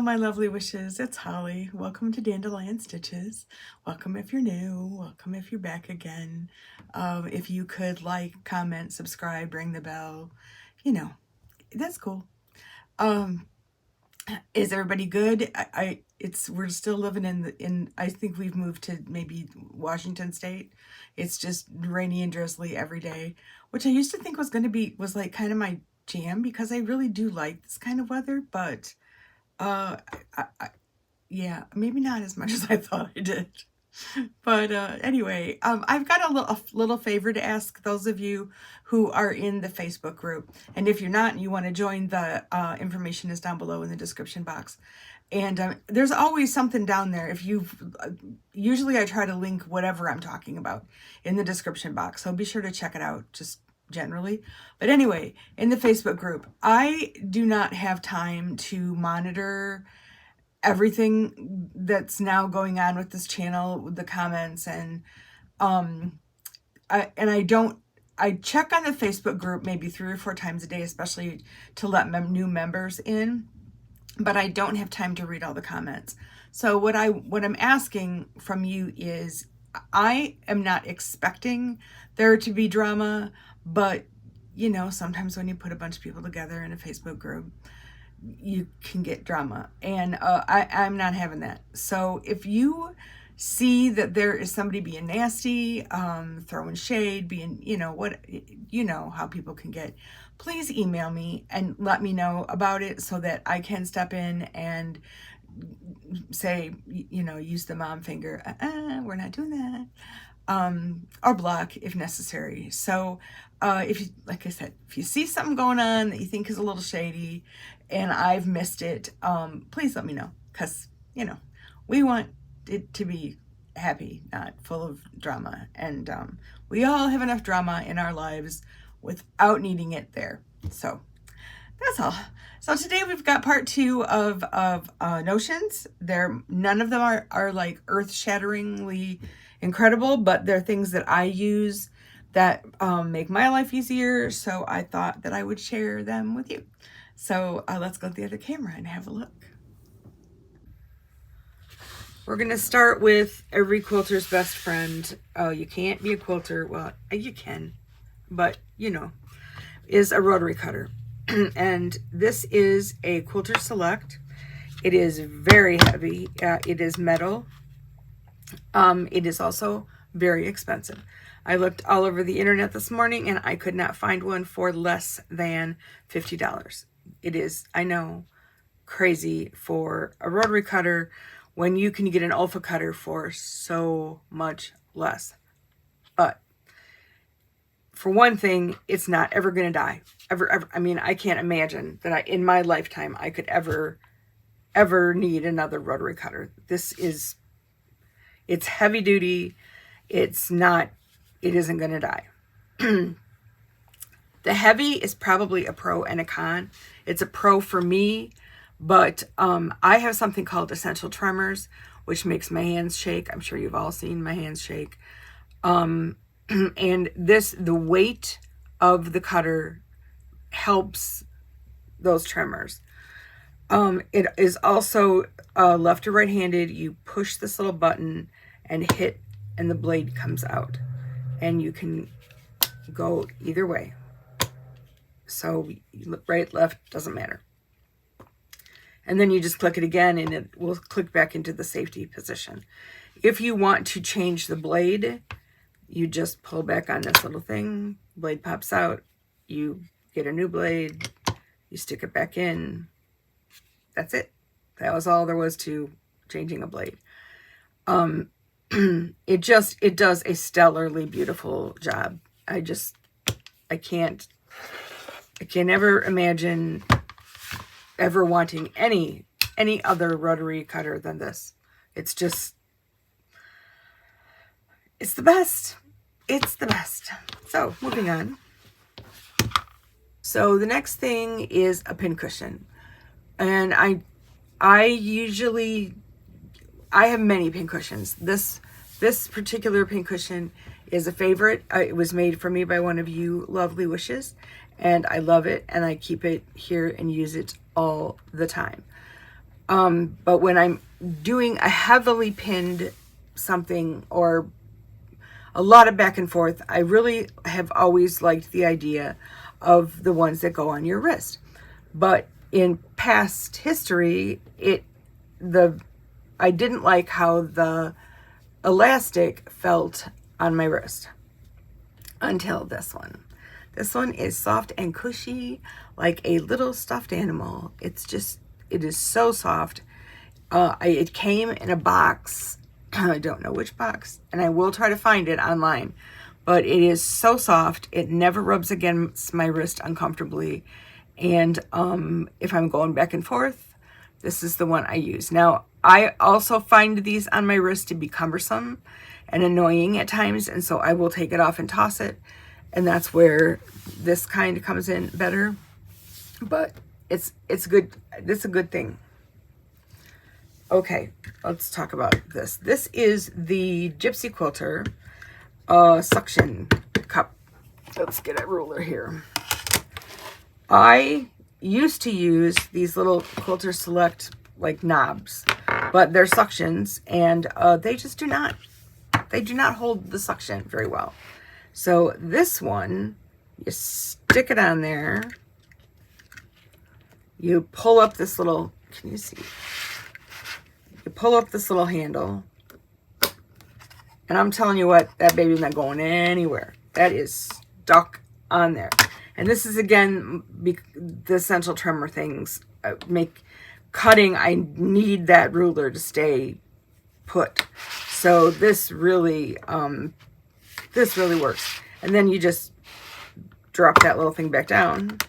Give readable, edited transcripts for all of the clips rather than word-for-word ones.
my lovely wishes. It's Holly. Welcome to Dandelion Stitches. Welcome if you're new. Welcome if you're back again. If you could like, comment, subscribe, ring the bell, you know, that's cool. Is everybody good? We're still living in I think we've moved to maybe Washington State. It's just rainy and drizzly every day, which I used to think was like kind of my jam because I really do like this kind of weather, but yeah, maybe not as much as I thought I did. But anyway, I've got a little favor to ask those of you who are in the Facebook group. And if you're not and you want to join, the information is down below in the description box. And there's always something down there. Usually I try to link whatever I'm talking about in the description box. So be sure to check it out, just generally. But anyway, in the Facebook group, I do not have time to monitor everything that's now going on with this channel, with the comments, and I check on the Facebook group maybe 3 or 4 times a day, especially to let new members in, but I don't have time to read all the comments. So what I'm asking from you is, I am not expecting there to be drama, but you know, sometimes when you put a bunch of people together in a Facebook group, you can get drama, and I'm not having that. So if you see that there is somebody being nasty, throwing shade, being, you know how people can get, please email me and let me know about it so that I can step in and say, use the mom finger, we're not doing that, or block if necessary. So like I said, if you see something going on that you think is a little shady and I've missed it, please let me know, because we want it to be happy, not full of drama, and we all have enough drama in our lives without needing it there. So that's all. So today we've got part 2 of notions. None of them are like earth-shatteringly incredible, but they're things that I use that make my life easier, so I thought that I would share them with you. So let's go to the other camera and have a look. We're going to start with every quilter's best friend. Oh, you can't be a quilter. Well, you can, but is a rotary cutter. And this is a Quilter Select. It is very heavy. It is metal. It is also very expensive. I looked all over the internet this morning and I could not find one for less than $50. It is, I know, crazy for a rotary cutter when you can get an alpha cutter for so much less. But for one thing, it's not ever going to die. Ever. I mean, I can't imagine that in my lifetime I could ever need another rotary cutter. It's heavy duty. It isn't going to die. The heavy is probably a pro and a con. It's a pro for me, but I have something called essential tremors, which makes my hands shake. I'm sure you've all seen my hands shake. And the weight of the cutter helps those tremors. It is also left or right-handed. You push this little button and hit, and the blade comes out, and you can go either way. So right, left, doesn't matter. And then you just click it again and it will click back into the safety position. If you want to change the blade, you just pull back on this little thing, blade pops out, you get a new blade, you stick it back in. That's it. That was all there was to changing a blade. It does a stellarly beautiful job. I can't ever imagine ever wanting any other rotary cutter than this. It's the best. It's the best. So moving on. So the next thing is a pincushion. And I have many pincushions. This particular pincushion is a favorite. It was made for me by one of you lovely wishes, and I love it, and I keep it here and use it all the time. But when I'm doing a heavily pinned something or a lot of back and forth, I really have always liked the idea of the ones that go on your wrist. But in past history, I didn't like how the elastic felt on my wrist until this one. This one is soft and cushy, like a little stuffed animal. It is so soft. It came in a box. I don't know which box, and I will try to find it online, but it is so soft. It never rubs against my wrist uncomfortably. And if I'm going back and forth, this is the one I use. Now, I also find these on my wrist to be cumbersome and annoying at times, and so I will take it off and toss it, and that's where this kind comes in better. But it's good. It's a good thing. Okay, let's talk about this. This is the Gypsy Quilter suction cup. Let's get a ruler here. I used to use these little Quilter Select like knobs, but they're suctions, and they just do not hold the suction very well. So this one, you stick it on there, you pull up this little, can you see? You pull up this little handle, and I'm telling you what, that baby's not going anywhere. That is stuck on there. And this is, again, the essential trimmer things make cutting, I need that ruler to stay put. So this really works. And then you just drop that little thing back down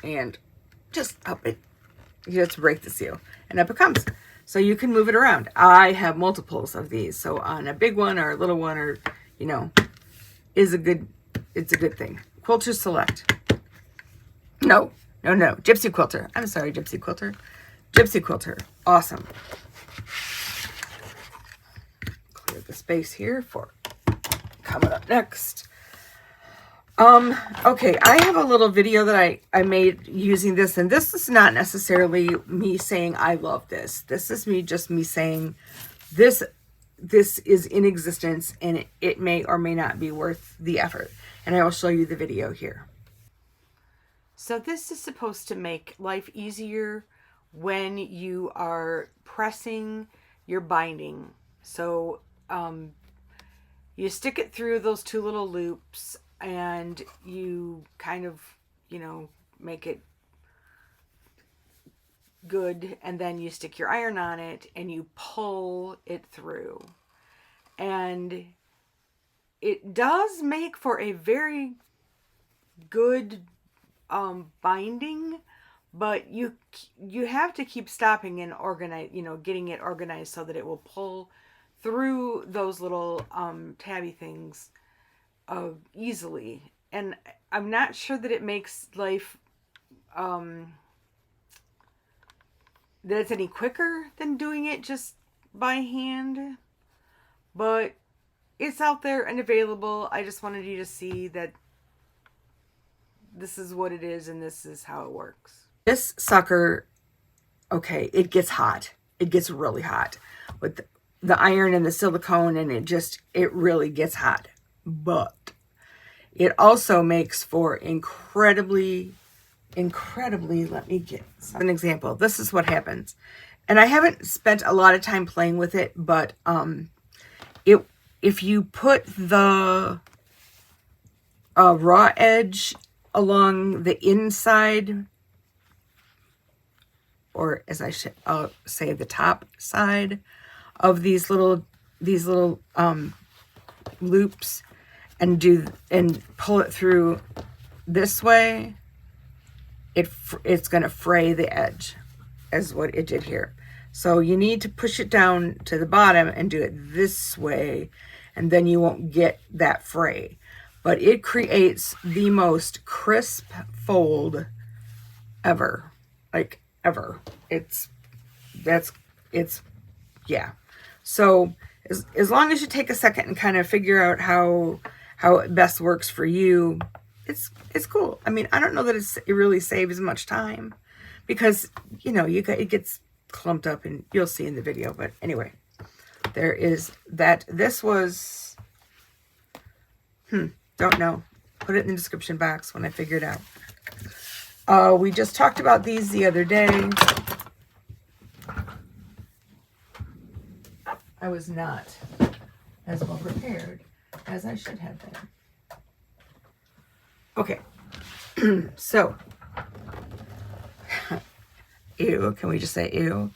and just up it. You just break the seal, and up it comes. So you can move it around. I have multiples of these, so on a big one or a little one, or it's a good thing. Quilter Select. No, Gypsy Quilter. I'm sorry, Gypsy Quilter. Gypsy Quilter. Awesome. Clear the space here for coming up next. Okay, I have a little video that I made using this, and this is not necessarily me saying I love this. This is me saying this is in existence, and it may or may not be worth the effort. And I will show you the video here. So this is supposed to make life easier when you are pressing your binding. So you stick it through those two little loops, and you kind of, make it good, and then you stick your iron on it and you pull it through. And it does make for a very good binding, but you have to keep stopping and organize, getting it organized so that it will pull through those little tabby things easily. And I'm not sure that it makes life that it's any quicker than doing it just by hand, but it's out there and available. I just wanted you to see that this is what it is and this is how it works. This sucker, okay, it gets hot. It gets really hot with the iron and the silicone, and it really gets hot. But it also makes for incredibly, let me get an example. This is what happens. And I haven't spent a lot of time playing with it, but if you put the raw edge along the inside, or as I should say, the top side of these little loops, and pull it through this way, it's going to fray the edge, as what it did here. So you need to push it down to the bottom and do it this way, and then you won't get that fray. But it creates the most crisp fold ever, like ever. Yeah. So as long as you take a second and kind of figure out how it best works for you, it's cool. I mean, I don't know that it really saves much time, because, you know, it gets clumped up, and you'll see in the video. But anyway, there is that. This was, don't know. Put it in the description box when I figure it out. We just talked about these the other day. I was not as well prepared as I should have been. Okay, so, ew, can we just say ew?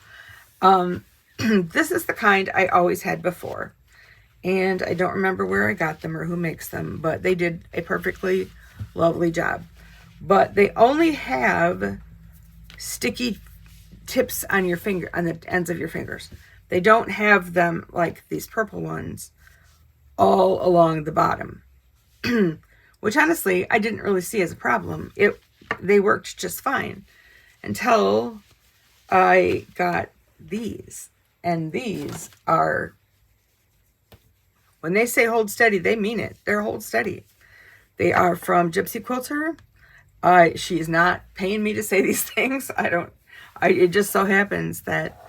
This is the kind I always had before, and I don't remember where I got them or who makes them, but they did a perfectly lovely job. But they only have sticky tips on your finger, on the ends of your fingers. They don't have them like these purple ones all along the bottom, which honestly I didn't really see as a problem. They worked just fine until I got these. And these are, when they say hold steady, they mean it. They're hold steady. They are from Gypsy Quilter. She is not paying me to say these things. It just so happens that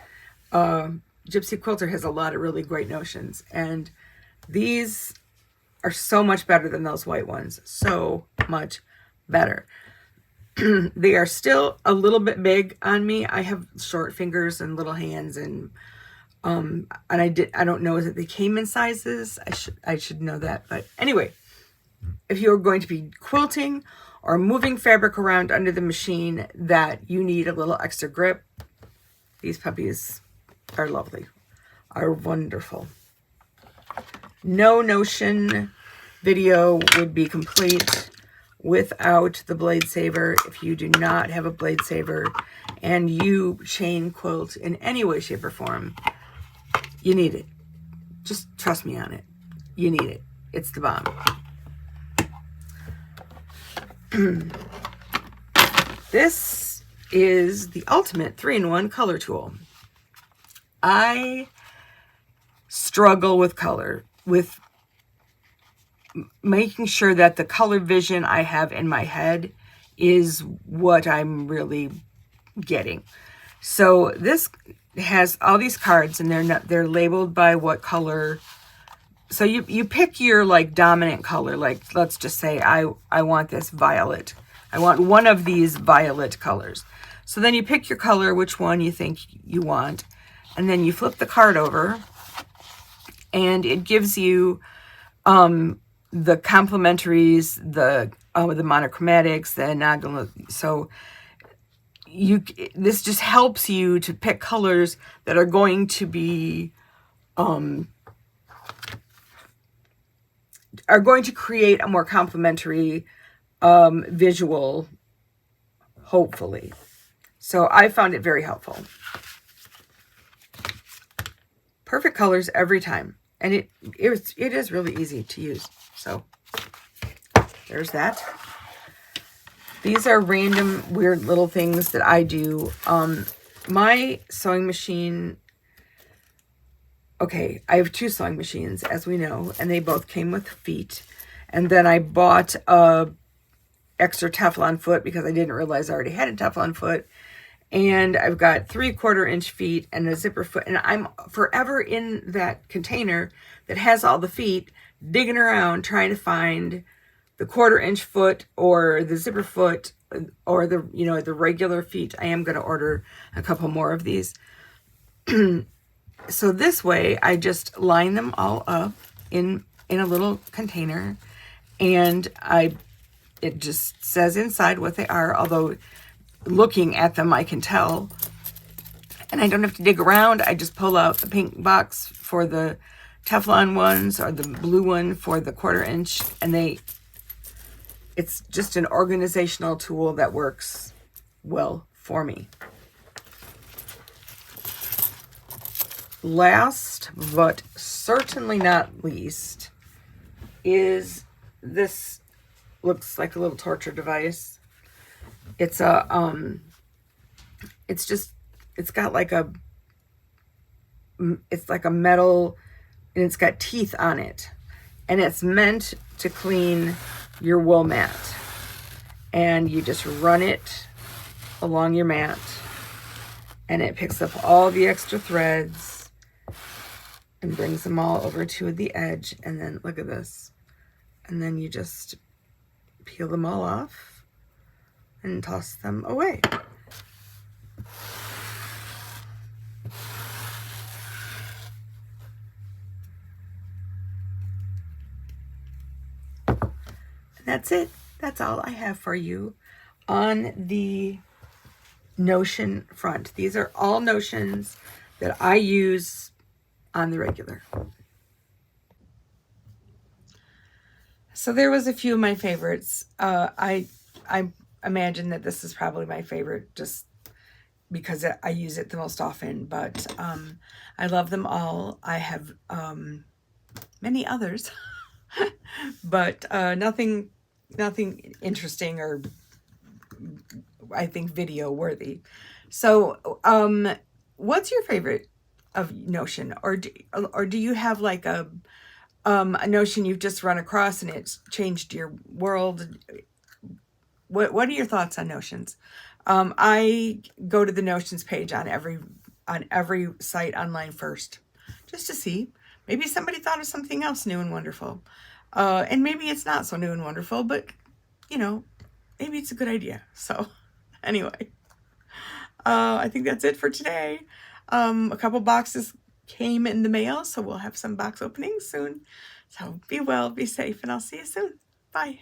Gypsy Quilter has a lot of really great notions, and these are so much better than those white ones. So much better. They are still a little bit big on me. I have short fingers and little hands, and I don't know that they came in sizes. I should know that. But anyway, if you're going to be quilting or moving fabric around under the machine that you need a little extra grip, these puppies are lovely, are wonderful. No Notion video would be complete without the blade saver. If you do not have a blade saver and you chain quilt in any way, shape, or form, you need it. Just trust me on it. You need it. It's the bomb. This is the ultimate 3-in-1 color tool. I struggle with color, with making sure that the color vision I have in my head is what I'm really getting. So this has all these cards, and they're labeled by what color. So you pick your like dominant color. Like, let's just say I want this violet. I want one of these violet colors. So then you pick your color, which one you think you want, and then you flip the card over, and it gives you the complementaries, the monochromatics, the inaugural. So this just helps you to pick colors that are going to be are going to create a more complementary visual, hopefully. So I found it very helpful. Perfect colors every time, and it is really easy to use. So there's that. These are random weird little things that I do. My sewing machine, okay, I have 2 sewing machines, as we know, and they both came with feet. And then I bought a extra Teflon foot because I didn't realize I already had a Teflon foot. And I've got 3/4-inch feet and a zipper foot. And I'm forever in that container that has all the feet, digging around, trying to find the 1/4-inch foot or the zipper foot or the regular feet. I am going to order a couple more of these. So this way, I just line them all up in a little container, and it just says inside what they are, although looking at them I can tell, and I don't have to dig around. I just pull out the pink box for the Teflon ones or the blue one for the 1/4-inch, and it's just an organizational tool that works well for me. Last, but certainly not least, is this. Looks like a little torture device. It's like a metal, and it's got teeth on it, and it's meant to clean your wool mat. And you just run it along your mat, and it picks up all the extra threads and brings them all over to the edge. And then look at this. And then you just peel them all off and toss them away. And that's it. That's all I have for you on the notion front. These are all notions that I use on the regular. So there was a few of my favorites. I imagine that this is probably my favorite just because I use it the most often, but I love them all. I have many others, but nothing interesting or I think video worthy. So what's your favorite of notion, or do you have like a notion you've just run across and it's changed your world? What are your thoughts on notions? I go to the notions page on every site online first, just to see. Maybe somebody thought of something else new and wonderful. And maybe it's not so new and wonderful, but you know, maybe it's a good idea. So anyway, I think that's it for today. A couple boxes came in the mail, so we'll have some box openings soon. So be well, be safe, and I'll see you soon. Bye.